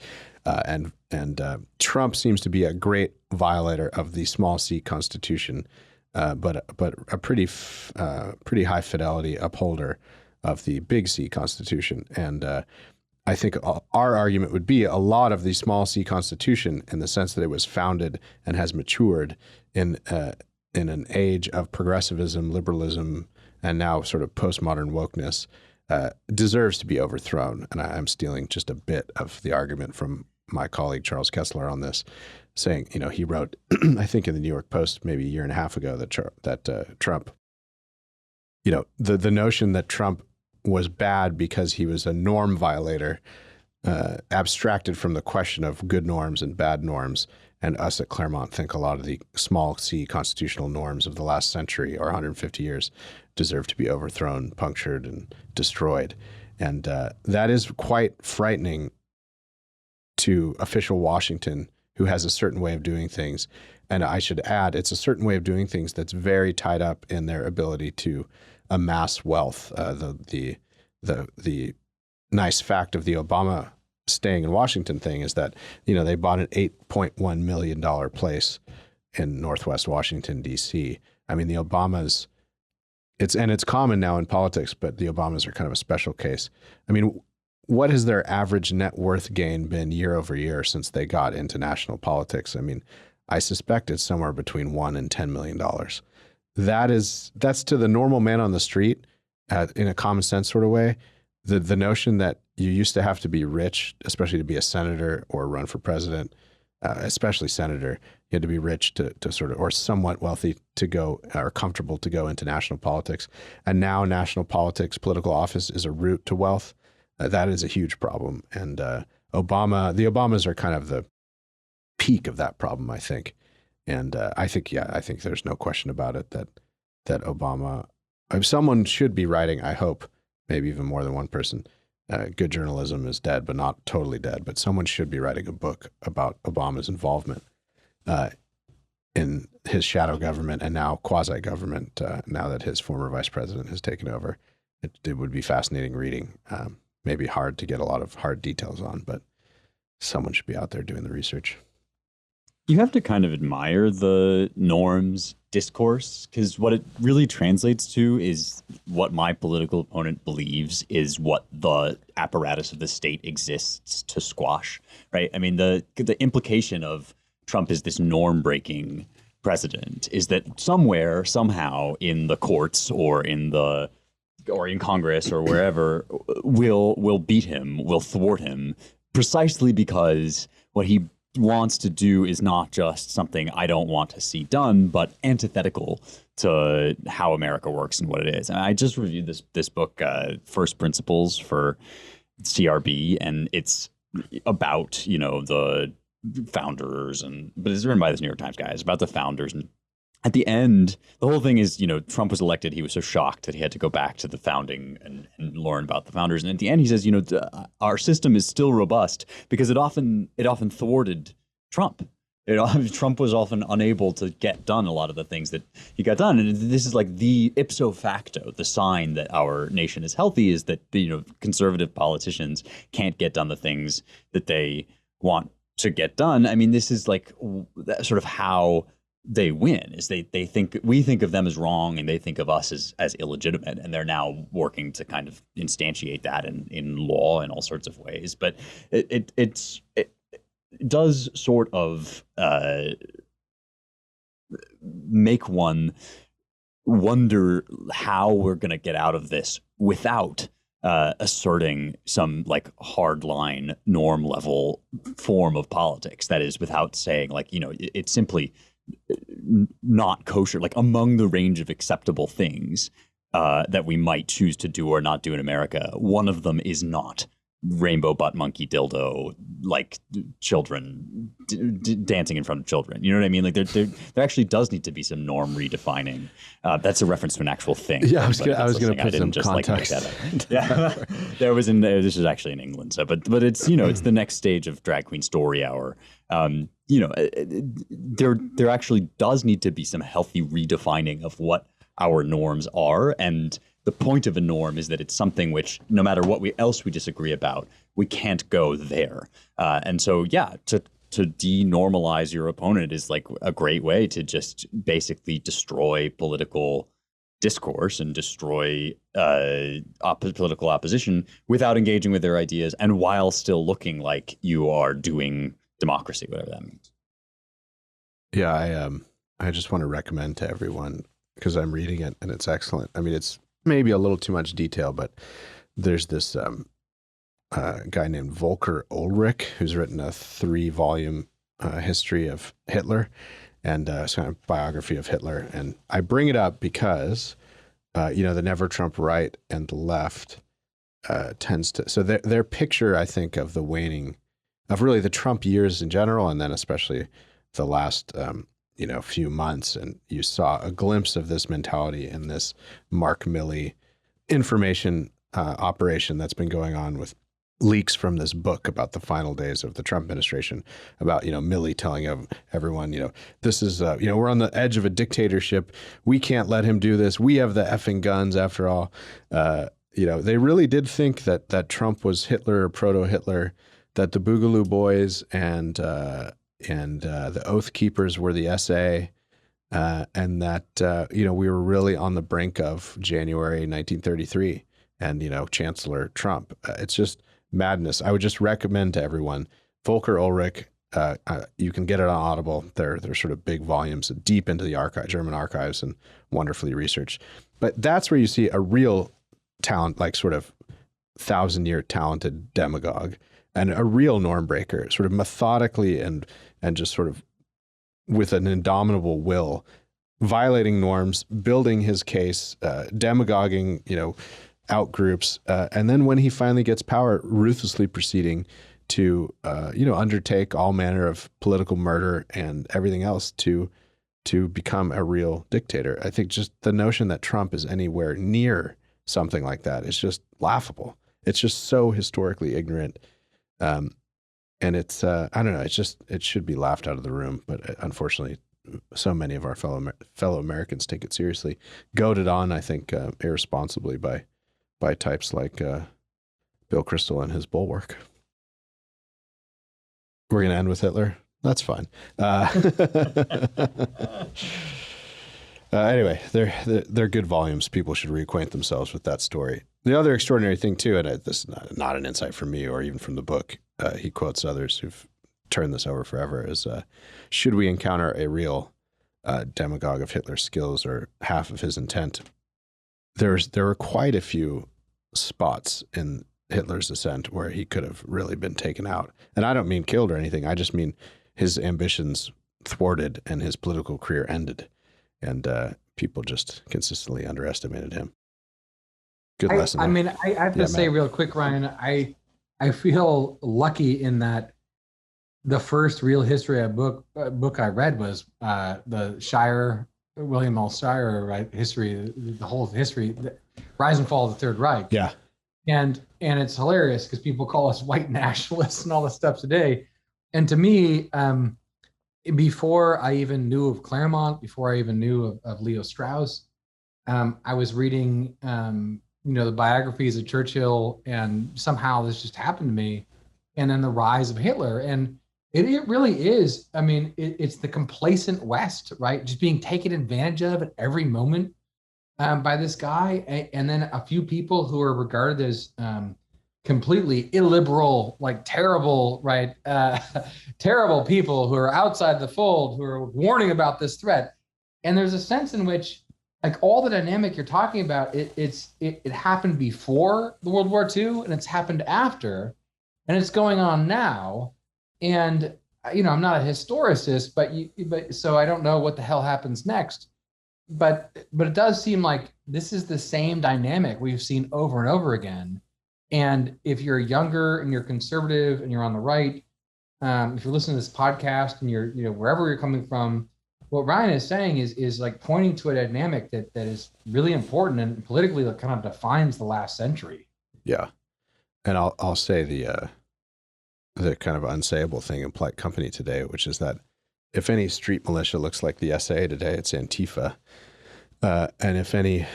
And Trump seems to be a great violator of the small c constitution, but a pretty high fidelity upholder of the big C constitution. And I think our argument would be a lot of the small c constitution, in the sense that it was founded and has matured in an age of progressivism, liberalism, and now sort of postmodern wokeness, deserves to be overthrown. And I'm stealing just a bit of the argument from my colleague Charles Kessler on this, saying, he wrote, I think in the New York Post maybe a year and a half ago, that Trump, the notion that Trump was bad because he was a norm violator, abstracted from the question of good norms and bad norms. And us at Claremont think a lot of the small c constitutional norms of the last century or 150 years deserve to be overthrown, punctured, and destroyed. And that is quite frightening to official Washington, who has a certain way of doing things. And I should add, it's a certain way of doing things that's very tied up in their ability to amass wealth. The nice fact of the Obama staying in Washington thing is that, they bought an $8.1 million place in Northwest Washington, D.C. I mean, the Obamas, it's common now in politics, but the Obamas are kind of a special case. I mean, what has their average net worth gain been year over year since they got into national politics? I mean, I suspect it's somewhere between $1 and $10 million. That's to the normal man on the street, in a common sense sort of way. The notion that you used to have to be rich, especially to be a senator or run for president, especially senator, you had to be rich to sort of, or somewhat wealthy to go, or comfortable to go into national politics. And now national politics, political office is a route to wealth. That is a huge problem. And the Obamas are kind of the peak of that problem, I think. And I think there's no question about it that Obama, someone should be writing, I hope, maybe even more than one person. Good journalism is dead, but not totally dead. But someone should be writing a book about Obama's involvement in his shadow government and now quasi-government, now that his former vice president has taken over. It would be fascinating reading. Maybe hard to get a lot of hard details on, but someone should be out there doing the research. You have to kind of admire the norms discourse, because what it really translates to is what my political opponent believes is what the apparatus of the state exists to squash, right? I mean, the implication of Trump is this norm-breaking president is that somewhere, somehow, in the courts or in Congress or wherever, will beat him, will thwart him, precisely because what he wants to do is not just something I don't want to see done, but antithetical to how America works and what it is. And I just reviewed this book, First Principles for CRB, and it's about, the founders, but it's written by this New York Times guy. It's about the founders, and at the end, the whole thing is, Trump was elected. He was so shocked that he had to go back to the founding and learn about the founders. And at the end, he says, our system is still robust because it often thwarted Trump. Trump was often unable to get done a lot of the things that he got done. And this is like the ipso facto, the sign that our nation is healthy is that, conservative politicians can't get done the things that they want to get done. I mean, this is like sort of how they win, is they think we think of them as wrong and they think of us as illegitimate, and they're now working to kind of instantiate that in law in all sorts of ways. But it does sort of make one wonder how we're going to get out of this without asserting some like hardline norm level form of politics. That is, without saying like, it's simply not kosher, like among the range of acceptable things that we might choose to do or not do in America. One of them is not rainbow butt monkey dildo, like children dancing in front of children. You know what I mean? Like there actually does need to be some norm redefining. That's a reference to an actual thing. Yeah, I was going to put some context. Yeah, this is actually in England. So, but it's it's the next stage of Drag Queen Story Hour. There actually does need to be some healthy redefining of what our norms are, and the point of a norm is that it's something which, no matter what else we disagree about, we can't go there. And so, to denormalize your opponent is like a great way to just basically destroy political discourse and destroy political opposition without engaging with their ideas, and while still looking like you are doing democracy, whatever that means. Yeah, I just want to recommend to everyone, because I'm reading it and it's excellent. I mean, it's maybe a little too much detail, but there's this guy named Volker Ulrich who's written a 3-volume history of Hitler and it's kind of biography of Hitler. And I bring it up because, the Never Trump right and the left tends to, so their picture, I think, of the waning of really the Trump years in general, and then especially the last, few months, and you saw a glimpse of this mentality in this Mark Milley information operation that's been going on with leaks from this book about the final days of the Trump administration, about, Milley telling everyone, this is, we're on the edge of a dictatorship. We can't let him do this. We have the effing guns after all. They really did think that Trump was Hitler or proto-Hitler, that the Boogaloo Boys and the Oath Keepers were the SA, and that, we were really on the brink of January 1933 and, Chancellor Trump. It's just madness. I would just recommend to everyone, Volker Ulrich, you can get it on Audible. They're sort of big volumes deep into the German archives and wonderfully researched. But that's where you see a real talent, like sort of 1,000-year talented demagogue and a real norm breaker, sort of methodically and just sort of with an indomitable will, violating norms, building his case, demagoguing, out groups. And then when he finally gets power, ruthlessly proceeding to undertake all manner of political murder and everything else to become a real dictator. I think just the notion that Trump is anywhere near something like that is just laughable. It's just so historically ignorant. And it's, I don't know, it should be laughed out of the room. But unfortunately, so many of our fellow Americans take it seriously, goaded on, I think, irresponsibly by types like Bill Kristol and his Bulwark. We're going to end with Hitler. That's fine. Anyway, they're good volumes. People should reacquaint themselves with that story. The other extraordinary thing, too, and this is not an insight from me or even from the book, he quotes others who've turned this over forever, is should we encounter a real demagogue of Hitler's skills or half of his intent, there were quite a few spots in Hitler's ascent where he could have really been taken out. And I don't mean killed or anything. I just mean his ambitions thwarted and his political career ended. And people just consistently underestimated him. Good lesson. I mean, I have to say real quick, Ryan, I feel lucky in that the first real history book I read was the Shire, William L. Shire, right? History, the whole history, the Rise and Fall of the Third Reich. Yeah. And it's hilarious because people call us white nationalists and all this stuff today. And to me, before I even knew of Claremont, before I even knew of Leo Strauss, I was reading, the biographies of Churchill, and somehow this just happened to me. And then the rise of Hitler. And it really is, I mean, it's the complacent West, right? Just being taken advantage of at every moment by this guy. And then a few people who are regarded as completely illiberal, like terrible, right? Terrible people who are outside the fold, who are warning about this threat. And there's a sense in which, like, all the dynamic you're talking about, it happened before the World War II, and it's happened after, and it's going on now. And I'm not a historicist, but so I don't know what the hell happens next. But it does seem like this is the same dynamic we've seen over and over again. And if you're younger and you're conservative and you're on the right, if you're listening to this podcast and you're wherever you're coming from, what Ryan is saying is like pointing to a dynamic that is really important and politically that kind of defines the last century. Yeah, and I'll say the kind of unsayable thing in polite company today, which is that if any street militia looks like the SA today, it's Antifa. And if any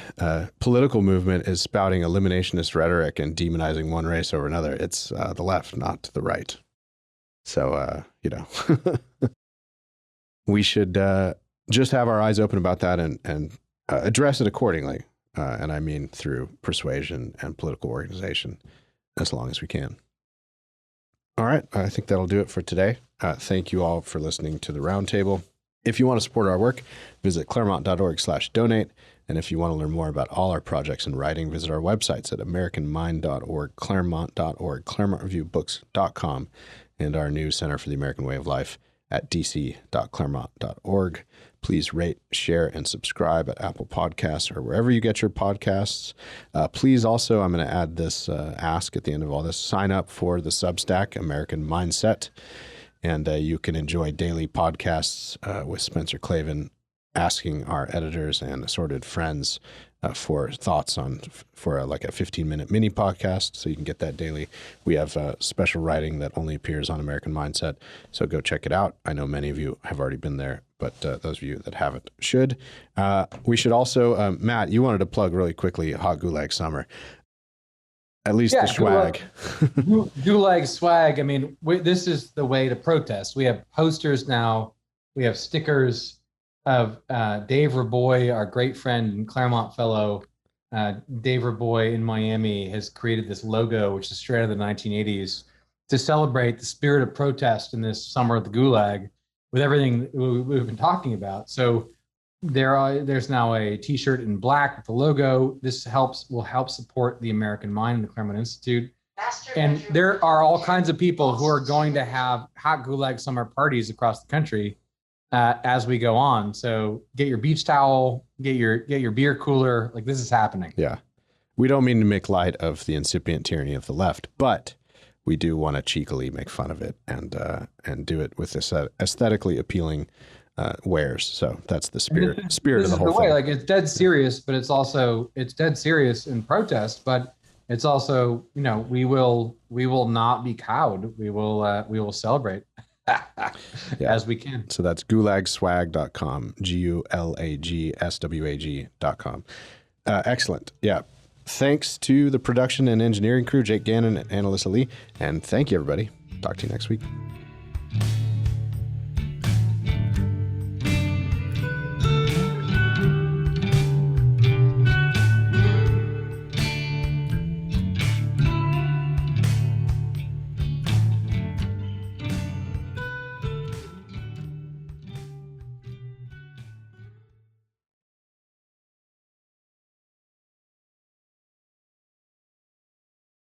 political movement is spouting eliminationist rhetoric and demonizing one race over another, it's the left, not the right. So, we should just have our eyes open about that and address it accordingly. And I mean through persuasion and political organization as long as we can. All right. I think that'll do it for today. Thank you all for listening to the Roundtable. If you want to support our work, visit claremont.org/donate. And if you want to learn more about all our projects and writing, visit our websites at americanmind.org, claremont.org, claremontreviewbooks.com, and our new Center for the American Way of Life at dc.claremont.org. Please rate, share, and subscribe at Apple Podcasts or wherever you get your podcasts. Please also, I'm going to add this ask at the end of all this, sign up for the Substack, American Mindset. And you can enjoy daily podcasts with Spencer Clavin, asking our editors and assorted friends for thoughts for like a 15-minute mini podcast. So you can get that daily. We have special writing that only appears on American Mindset. So go check it out. I know many of you have already been there, but those of you that haven't should. We should also, Matt, you wanted to plug really quickly Hot Gulag Summer. At least the swag. Gulag swag. I mean, this is the way to protest. We have posters now. We have stickers of Dave Raboy, our great friend and Claremont fellow. Dave Raboy in Miami has created this logo, which is straight out of the 1980s, to celebrate the spirit of protest in this summer of the Gulag with everything we've been talking about. So there's now a T-shirt in black with the logo. This will help support the American Mind and the Claremont Institute. And there are all kinds of people who are going to have Hot Gulag summer parties across the country as we go on. So get your beach towel, get your beer cooler. Like, this is happening. Yeah. We don't mean to make light of the incipient tyranny of the left, but we do want to cheekily make fun of it and do it with this aesthetically appealing wares. So that's the spirit of the whole thing. Like, it's dead serious, but it's dead serious in protest, but it's also, we will not be cowed. We will celebrate as we can. So that's gulagswag.com, GULAGSWAG.com. Excellent. Yeah. Thanks to the production and engineering crew, Jake Gannon and Alyssa Lee. And thank you, everybody. Talk to you next week.